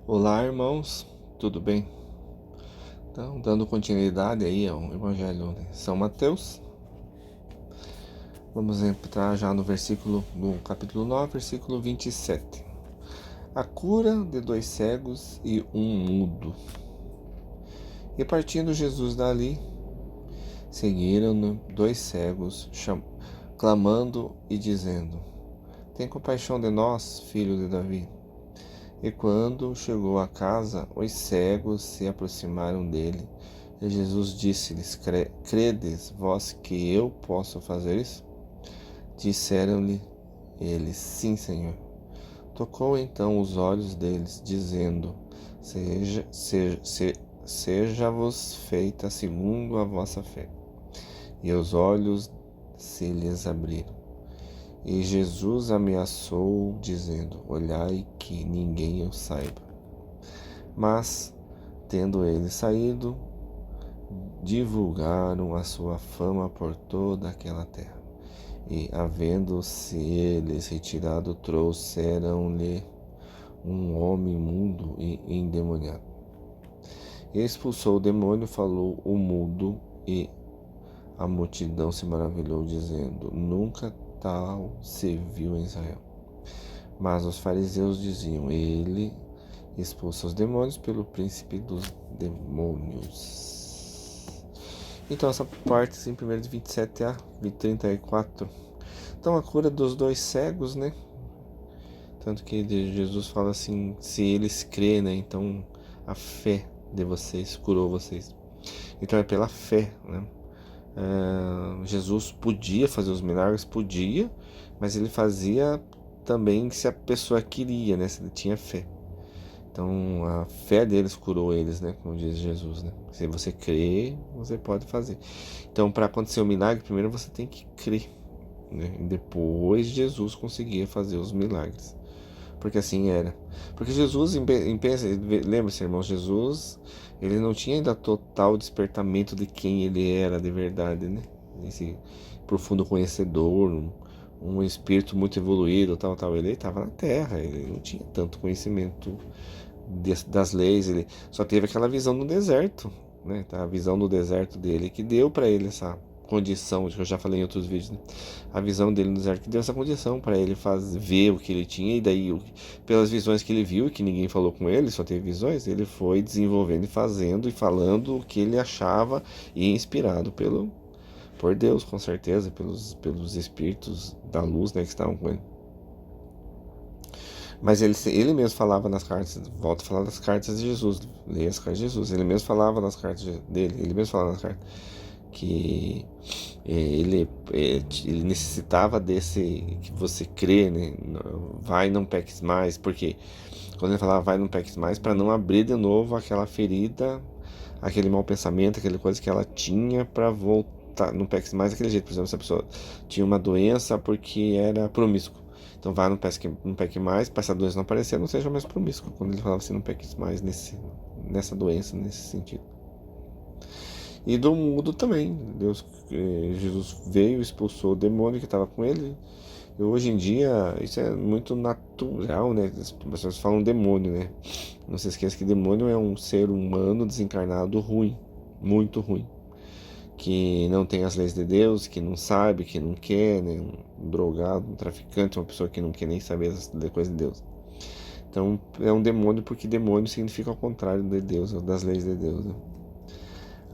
Olá, irmãos, tudo bem? Então, dando continuidade aí ao Evangelho de São Mateus, vamos entrar já no capítulo 9, versículo 27. A cura de 2 cegos e um mudo. E partindo Jesus dali, seguiram-no 2 cegos, clamando e dizendo: Tem compaixão de nós, filho de Davi. E quando chegou à casa, os cegos se aproximaram dele. E Jesus disse-lhes: Credes vós que eu posso fazer isso? Disseram-lhe eles: Sim, Senhor. Tocou então os olhos deles, dizendo: Seja-vos feita segundo a vossa fé. E os olhos se lhes abriram. E Jesus ameaçou, dizendo: Olhai que ninguém o saiba. Mas, tendo ele saído, divulgaram a sua fama por toda aquela terra. E, havendo-se eles retirado, trouxeram-lhe um homem mudo e endemoniado. Expulsou o demônio, falou o mudo, e a multidão se maravilhou, dizendo: Nunca tal se viu em Israel. Mas os fariseus diziam: Ele expulsa os demônios pelo príncipe dos demônios. Então essa parte, assim, primeiro de 27 a 34. Então a cura dos 2 cegos, né? Tanto que Jesus fala assim, se eles crêem, né? Então a fé de vocês curou vocês. Então é pela fé, né? Jesus podia fazer os milagres, podia, mas ele fazia também se a pessoa queria, né? Se ele tinha fé. Então a fé deles curou eles, né? Como diz Jesus, né? Se você crê, você pode fazer. Então, para acontecer o milagre, primeiro você tem que crer, né? E depois Jesus conseguia fazer os milagres. Porque assim era. Porque Jesus, lembra-se, irmão, Jesus, ele não tinha ainda total despertamento de quem ele era de verdade, né? Esse profundo conhecedor, um espírito muito evoluído, tal, tal. Ele estava na Terra, ele não tinha tanto conhecimento das leis, ele só teve aquela visão no deserto, né? A visão no deserto dele que deu para ele essa condição, que eu já falei em outros vídeos, né? A visão dele no deserto que deu essa condição para ele ver o que ele tinha, e daí, pelas visões que ele viu e que ninguém falou com ele, só teve visões, ele foi desenvolvendo e fazendo e falando o que ele achava, e inspirado por Deus, com certeza, pelos espíritos da luz, né, que estavam com ele. Mas ele mesmo falava nas cartas, volta a falar das cartas de Jesus, leia as cartas de Jesus, ele mesmo falava nas cartas dele, ele mesmo falava nas cartas que ele necessitava desse, que você crê, né? Vai, não peques mais, porque quando ele falava vai, não peques mais, para não abrir de novo aquela ferida, aquele mau pensamento, aquela coisa que ela tinha, para voltar, não peques mais daquele jeito. Por exemplo, se a pessoa tinha uma doença porque era promíscuo, então vai, não peque mais, para essa doença não aparecer, não seja mais promíscuo. Quando ele falava assim, não peques mais nessa doença, nesse sentido. E do mudo também. Jesus veio, expulsou o demônio que estava com ele. E hoje em dia isso é muito natural, né? As pessoas falam demônio, né? Não se esqueça que demônio é um ser humano desencarnado ruim, muito ruim, que não tem as leis de Deus, que não sabe, que não quer, né? Um drogado, um traficante, uma pessoa que não quer nem saber as coisas de Deus. Então é um demônio porque demônio significa ao contrário de Deus, das leis de Deus, né?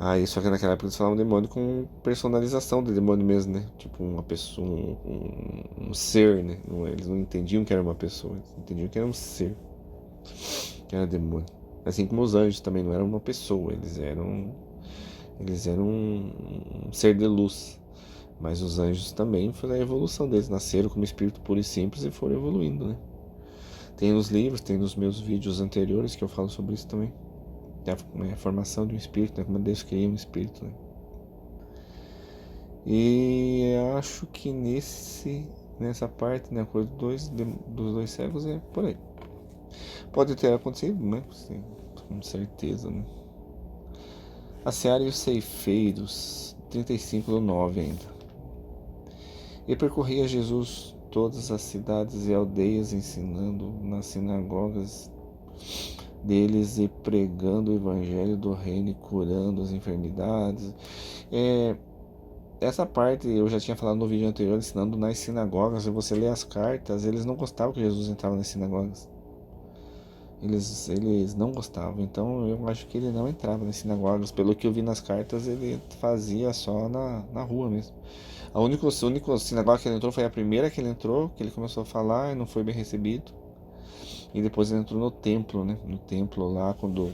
Aí, só que naquela época eles falavam demônio com personalização de demônio mesmo, né? Tipo uma pessoa, um ser, né? Eles não entendiam que era uma pessoa, eles entendiam que era um ser, que era demônio. Assim como os anjos também não eram uma pessoa, eles eram um ser de luz. Mas os anjos também foi a evolução deles, nasceram como espírito puro e simples e foram evoluindo, né? Tem nos livros, tem nos meus vídeos anteriores que eu falo sobre isso também. A formação de um espírito, né? Como Deus cria um espírito, né? E acho que nessa parte, né, a coisa dos 2 cegos é por aí. Pode ter acontecido, né? Sim, com certeza, né? A seara e os ceifeiros, 35:9 ainda. E percorria Jesus todas as cidades e aldeias, ensinando nas sinagogas deles e pregando o evangelho do reino e curando as enfermidades. Essa parte eu já tinha falado no vídeo anterior, ensinando nas sinagogas. Se você ler as cartas, eles não gostavam que Jesus entrava nas sinagogas. Eles não gostavam, então eu acho que ele não entrava nas sinagogas. Pelo que eu vi nas cartas, ele fazia só na rua mesmo. A única sinagoga que ele entrou foi a primeira que ele entrou, que ele começou a falar e não foi bem recebido. E depois ele entrou no templo, né? No templo lá, quando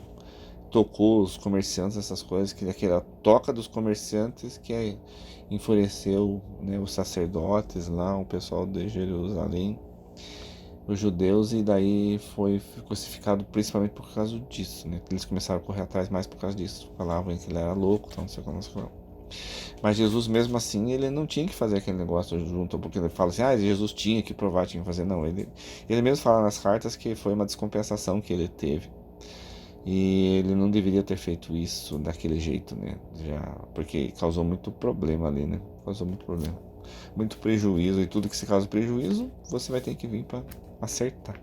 tocou os comerciantes, essas coisas, que aquela toca dos comerciantes que enfureceu, né, os sacerdotes lá, o pessoal de Jerusalém, os judeus, e daí foi crucificado principalmente por causa disso, né? Eles começaram a correr atrás mais por causa disso, falavam que ele era louco, então não sei como, não sei como. Mas Jesus mesmo assim, ele não tinha que fazer aquele negócio junto, porque ele fala assim, Jesus tinha que provar, tinha que fazer, não, ele mesmo fala nas cartas que foi uma descompensação que ele teve. E ele não deveria ter feito isso daquele jeito, né? Já, porque causou muito problema ali, né? Causou muito problema. Muito prejuízo, e tudo que se causa prejuízo, você vai ter que vir para acertar.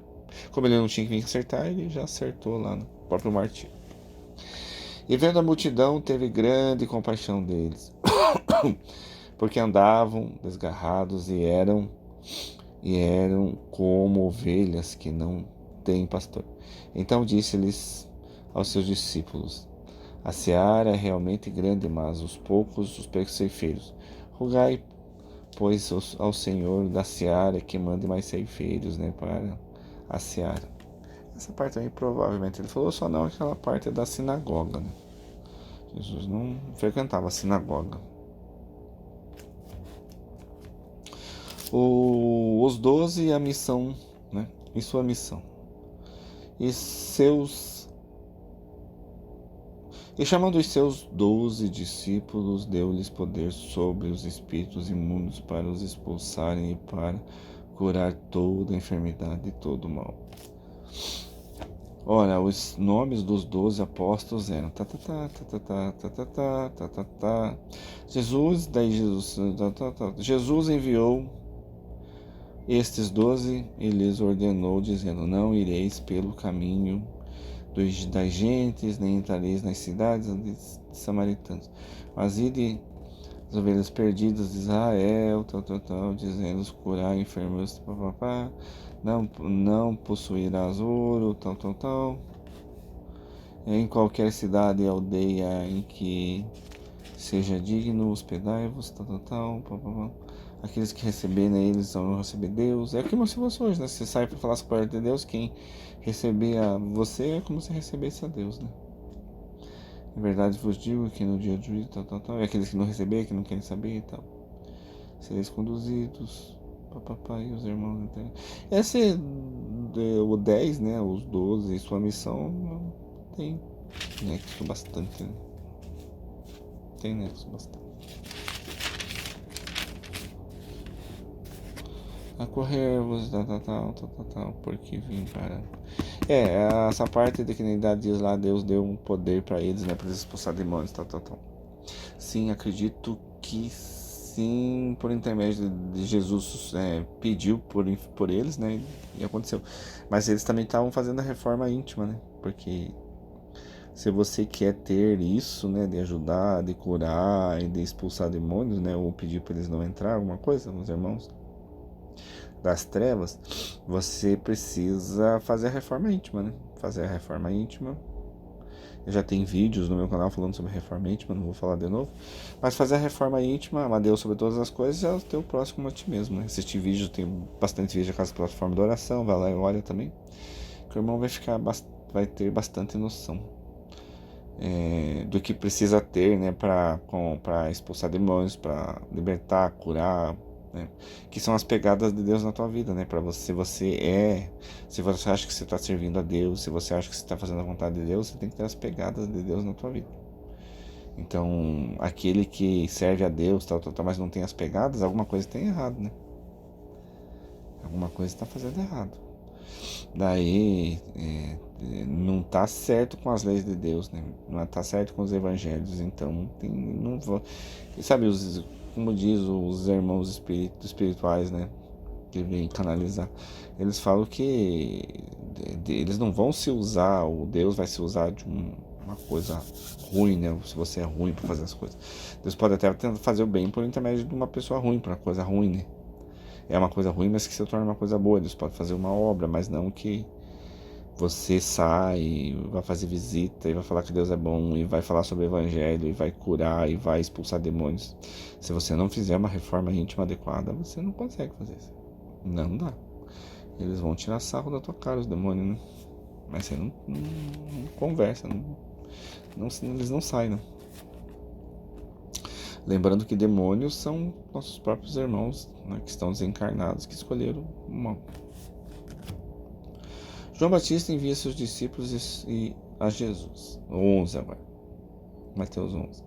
Como ele não tinha que vir acertar, ele já acertou lá no próprio martírio. E vendo a multidão, teve grande compaixão deles, porque andavam desgarrados e eram como ovelhas que não têm pastor. Então disse-lhes aos seus discípulos: a seara é realmente grande, mas os poucos os ceifeiros. Rogai, pois, ao Senhor da seara que mande mais ceifeiros, né, para a seara. Essa parte aí provavelmente ele falou, só não aquela parte da sinagoga, né? Jesus não frequentava a sinagoga. Os 12 e a missão, né? E sua missão. E chamando os seus 12 discípulos, deu-lhes poder sobre os espíritos imundos para os expulsarem e para curar toda a enfermidade e todo o mal. Ora, os nomes dos 12 apóstolos eram Jesus enviou estes 12 e lhes ordenou, dizendo: não ireis pelo caminho das gentes, nem entrareis nas cidades de samaritanos, mas ide as ovelhas perdidas de Israel, dizendo: curar enfermos, não possuirás ouro, em qualquer cidade e aldeia em que seja digno, hospedai-vos, aqueles que receberem eles vão receber Deus. É como se fosse hoje, né? Você sai para falar as palavras de Deus, quem receber a você é como se recebesse a Deus, né? Em verdade vos digo que no dia de juízo, e aqueles que não receberem, que não querem saber e tal, sereis conduzidos, e os irmãos. Esse o 10, né? Os 12, sua missão tem nexo bastante, né? Tem nexo bastante. A correr-vos, porque vim para... essa parte de que na idade diz lá, Deus deu um poder para eles, né? Para eles expulsar demônios, Sim, acredito que sim, por intermédio de Jesus, pediu por eles, né? E aconteceu. Mas eles também estavam fazendo a reforma íntima, né? Porque se você quer ter isso, né? De ajudar, de curar e de expulsar demônios, né? Ou pedir para eles não entrar, alguma coisa, meus irmãos das trevas, você precisa fazer a reforma íntima, né? Fazer a reforma íntima. Eu já tenho vídeos no meu canal falando sobre reforma íntima, não vou falar de novo. Mas fazer a reforma íntima, amar Deus sobre todas as coisas, é o teu próximo a ti mesmo, né? Assistir vídeos, tem bastante vídeo com essa plataforma de oração, vai lá e olha também. Que o irmão vai ter bastante noção do que precisa ter, né? Para expulsar demônios, para libertar, curar, né? Que são as pegadas de Deus na tua vida, né? Para você, se você acha que você está servindo a Deus, se você acha que você está fazendo a vontade de Deus, você tem que ter as pegadas de Deus na tua vida. Então, aquele que serve a Deus, mas não tem as pegadas, alguma coisa tem errado, né? Alguma coisa está fazendo errado. Daí não está certo com as leis de Deus, né? Não está certo com os evangelhos. Então, sabe, como diz os irmãos espirituais, né? Que vêm canalizar. Eles falam que eles não vão se usar, o Deus vai se usar de uma coisa ruim, né? Se você é ruim para fazer as coisas. Deus pode até tentar fazer o bem por intermédio de uma pessoa ruim, para uma coisa ruim, né? É uma coisa ruim, mas que se torna uma coisa boa. Deus pode fazer uma obra, mas não que você sai, vai fazer visita e vai falar que Deus é bom e vai falar sobre o evangelho e vai curar e vai expulsar demônios. Se você não fizer uma reforma íntima adequada, você não consegue fazer isso. Não dá. Eles vão tirar sarro da tua cara, os demônios, né? Mas você não conversa, eles não saem, não. Lembrando que demônios são nossos próprios irmãos, né, que estão desencarnados, que escolheram o mal. João Batista envia seus discípulos a Jesus. 11 agora. Mateus 11.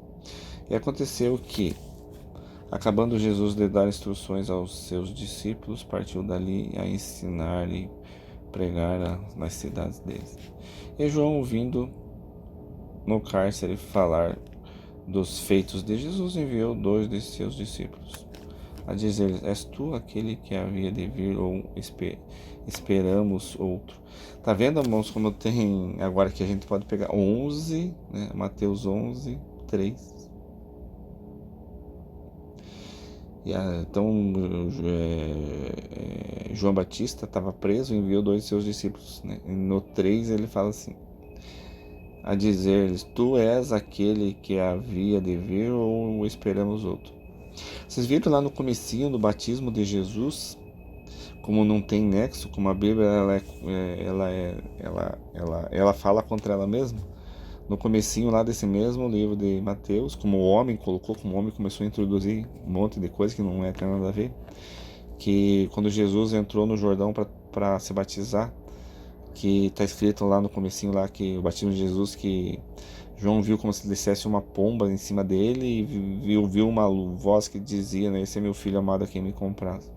E aconteceu que, acabando Jesus de dar instruções aos seus discípulos, partiu dali a ensinar e pregar nas cidades deles. E João, ouvindo no cárcere falar dos feitos de Jesus, enviou 2 de seus discípulos, a dizer-lhes: És tu aquele que havia de vir, ou esperamos outro? Tá vendo, irmãos, como tem agora que a gente pode pegar 11, né? Mateus 11, 3. Então, João Batista estava preso e enviou 2 de seus discípulos, né? E no 3 ele fala assim, a dizer-lhes: Tu és aquele que havia de vir, ou esperamos outro? Vocês viram lá no comecinho do batismo de Jesus, como não tem nexo, como a Bíblia ela fala contra ela mesma? No comecinho lá desse mesmo livro de Mateus, como o homem começou a introduzir um monte de coisa que não tem nada a ver, que quando Jesus entrou no Jordão para se batizar, que está escrito lá no comecinho lá que o batismo de Jesus, que João viu como se descesse uma pomba em cima dele e viu uma voz que dizia, né, esse é meu filho amado a quem me compraz.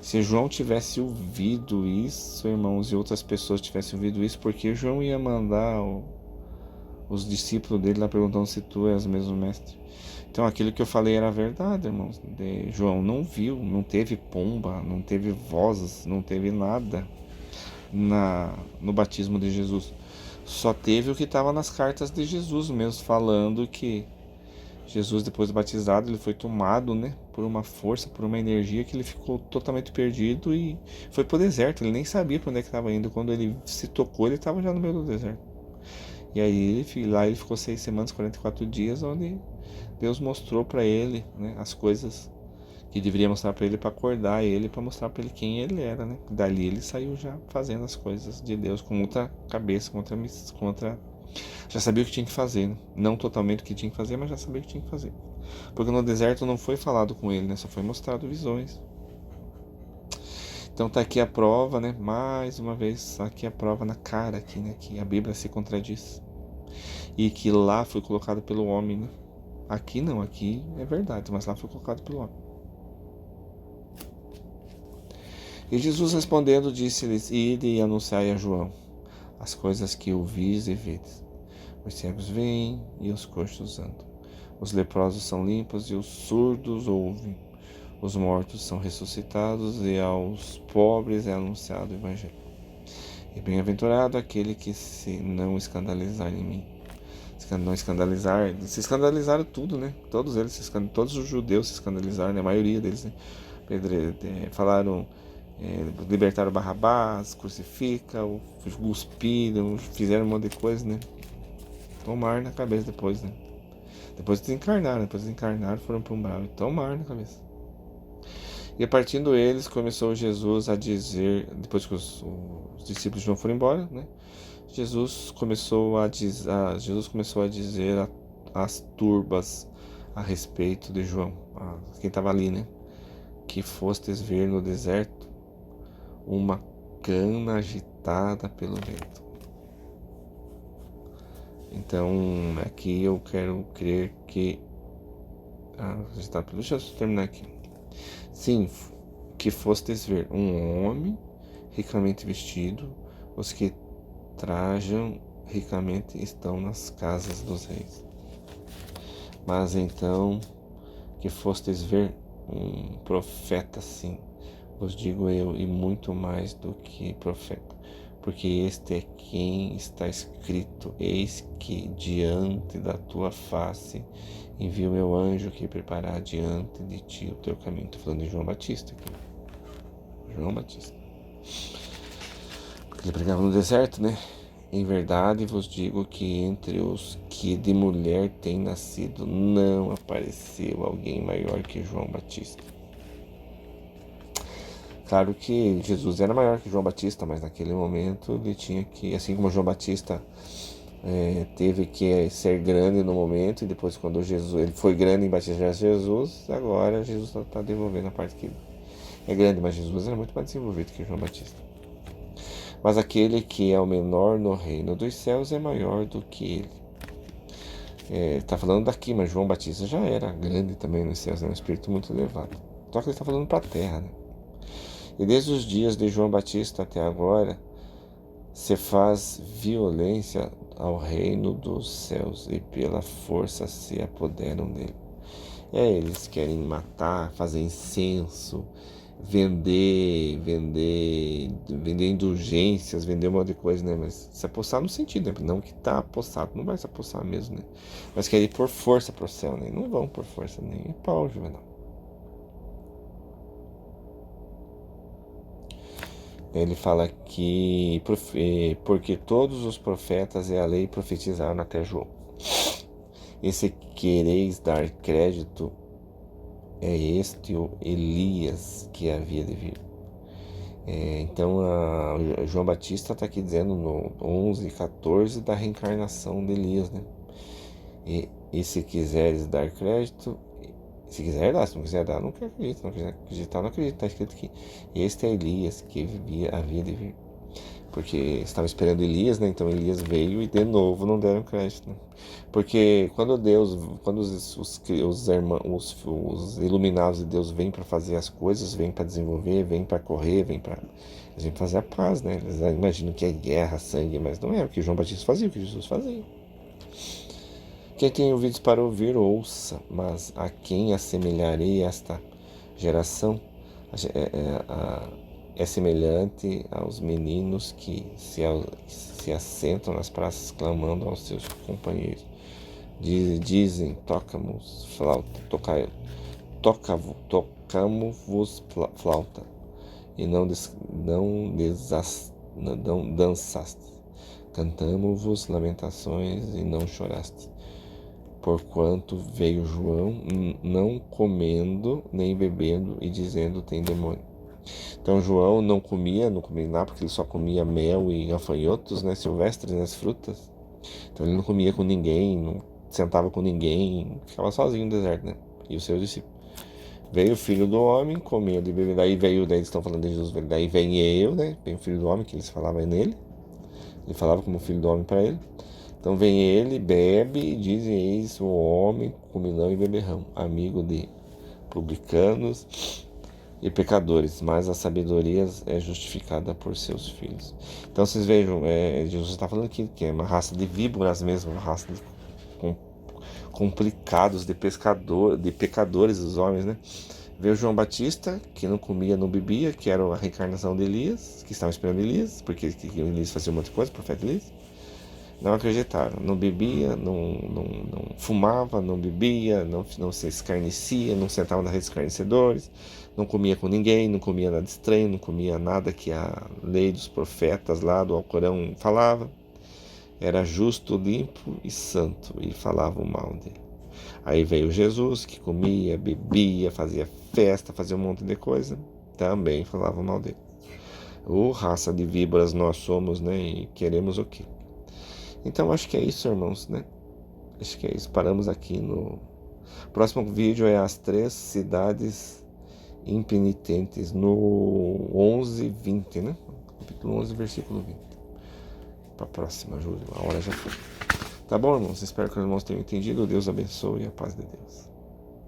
Se João tivesse ouvido isso, irmãos, e outras pessoas tivessem ouvido isso, porque João ia mandar os discípulos dele lá perguntando se tu és mesmo mestre. Então aquilo que eu falei era verdade, irmãos. João não viu, não teve pomba, não teve vozes, não teve nada no batismo de Jesus. Só teve o que estava nas cartas de Jesus mesmo, falando que Jesus, depois de batizado, ele foi tomado, né, por uma força, por uma energia, que ele ficou totalmente perdido e foi pro deserto. Ele nem sabia para onde é que estava indo. Quando ele se tocou, ele estava já no meio do deserto. E aí lá ele ficou 6 semanas, 44 dias, onde Deus mostrou para ele, né, as coisas que deveria mostrar para ele, para acordar ele, para mostrar para ele quem ele era, né? Dali ele saiu já fazendo as coisas de Deus com outra cabeça, já sabia o que tinha que fazer, né? Não totalmente o que tinha que fazer, mas já sabia o que tinha que fazer. Porque no deserto não foi falado com ele, né? Só foi mostrado visões. Então tá aqui a prova, né? Mais uma vez, aqui a prova na cara aqui, né? Que a Bíblia se contradiz. E que lá foi colocado pelo homem, né? Aqui não, aqui é verdade, mas lá foi colocado pelo homem. E Jesus respondendo disse-lhes: Ide e anunciai a João as coisas que ouvis e vedes. Os cegos veem e os coxos andam. Os leprosos são limpos e os surdos ouvem. Os mortos são ressuscitados e aos pobres é anunciado o Evangelho. E bem-aventurado aquele que se não escandalizar em mim. Não escandalizar, se escandalizaram tudo, né? Todos eles, todos os judeus se escandalizaram, né? A maioria deles, né? Falaram, libertaram Barrabás, crucifica, cuspiram, fizeram um monte de coisa, né? Tomar na cabeça depois, né? Depois desencarnaram, foram para um umbral e tomar na cabeça. E partindo eles, começou Jesus a dizer, depois que os discípulos de João foram embora, né? Jesus começou a dizer às turbas a respeito de João, quem estava ali, né? Que fostes ver no deserto uma cana agitada pelo vento. Então, aqui eu quero crer que... deixa eu terminar aqui. Sim, que fostes ver um homem ricamente vestido, os que trajam ricamente estão nas casas dos reis. Mas então, que fostes ver um profeta, sim, vos digo eu, e muito mais do que profeta, porque este é quem está escrito: eis que diante da tua face envio meu anjo que preparar diante de ti o teu caminho. Estou falando de João Batista aqui. João Batista. Porque ele pregava no deserto, né? Em verdade vos digo que entre os que de mulher têm nascido não apareceu alguém maior que João Batista. Claro que Jesus era maior que João Batista, mas naquele momento ele tinha que, assim como João Batista teve que ser grande no momento, e depois quando ele foi grande em batizar Jesus, agora Jesus está desenvolvendo a parte que é grande, mas Jesus era muito mais desenvolvido que João Batista. Mas aquele que é o menor no reino dos céus é maior do que ele. Está falando daqui, mas João Batista já era grande também nos céus, é um espírito muito elevado. Só que ele está falando para a terra, né? E desde os dias de João Batista até agora, se faz violência ao reino dos céus e pela força se apoderam dele. Eles querem matar, fazer incenso, vender indulgências, vender um monte de coisa, né? Mas se apossar no sentido, né? Não que tá apossado, não vai se apossar mesmo, né? Mas querem por força pro céu, né? Não vão por força nem pau, Juvenal. Ele fala que porque todos os profetas e a lei profetizaram até João. E se quereis dar crédito, é este o Elias que havia de vir. Então, João Batista está aqui dizendo no 11 e 14 da reencarnação de Elias, né? E se quiseres dar crédito, se quiser dar, se não quiser dar, não quero acreditar, não quiser acreditar, não acredito, está escrito aqui. Este é Elias que havia de vir. Porque estavam esperando Elias, né? Então Elias veio e de novo não deram crédito, né? Porque quando os iluminados de Deus vêm para fazer as coisas, vêm para desenvolver, vêm para correr, vêm para fazer a paz, né? Eles imaginam que é guerra, sangue, mas não é o que João Batista fazia, o que Jesus fazia. Quem tem ouvidos para ouvir, ouça, mas a quem assemelharei esta geração é semelhante aos meninos que se assentam nas praças clamando aos seus companheiros. Dizem, tocamos flauta, tocamos-vos flauta, e não dançaste. Cantamos-vos lamentações e não choraste. Porquanto veio João não comendo nem bebendo e dizendo tem demônio. Então João não comia nada porque ele só comia mel e gafanhotos, né, silvestres, né, as frutas. Então ele não comia com ninguém, não sentava com ninguém, ficava sozinho no deserto, né? E os seus discípulos. Veio o Filho do Homem, comendo e bebendo. Daí eles estão falando de Jesus, daí vem eu, né? Vem o Filho do Homem, que eles falavam nele. Ele falava como Filho do Homem para ele. Então vem ele, bebe e dizem: eis o homem comilão e beberrão, amigo de publicanos e pecadores, mas a sabedoria é justificada por seus filhos. Então vocês vejam, Jesus está falando aqui que é uma raça de víboras mesmo, uma raça de complicados, de pecadores, os homens, né? Veio João Batista, que não comia, não bebia, que era a reencarnação de Elias, que estava esperando Elias, porque Elias fazia um monte de coisa, o profeta Elias. Não acreditaram, não bebia, não fumava, não bebia, não se escarnecia, não sentava na rede de escarnecedores, não comia com ninguém, não comia nada estranho, não comia nada que a lei dos profetas lá do Alcorão falava. Era justo, limpo e santo, e falavam mal dele. Aí veio Jesus, que comia, bebia, fazia festa, fazia um monte de coisa, também falavam mal dele. Raça de víboras nós somos, né, e queremos o quê? Então acho que é isso, irmãos, né? Acho que é isso. Paramos aqui no próximo vídeo, é as 3 cidades impenitentes, no 11:20, né? Capítulo 11, versículo 20. Para a próxima, Júlio. A hora já foi. Tá bom, irmãos? Espero que os irmãos tenham entendido. Deus abençoe e a paz de Deus.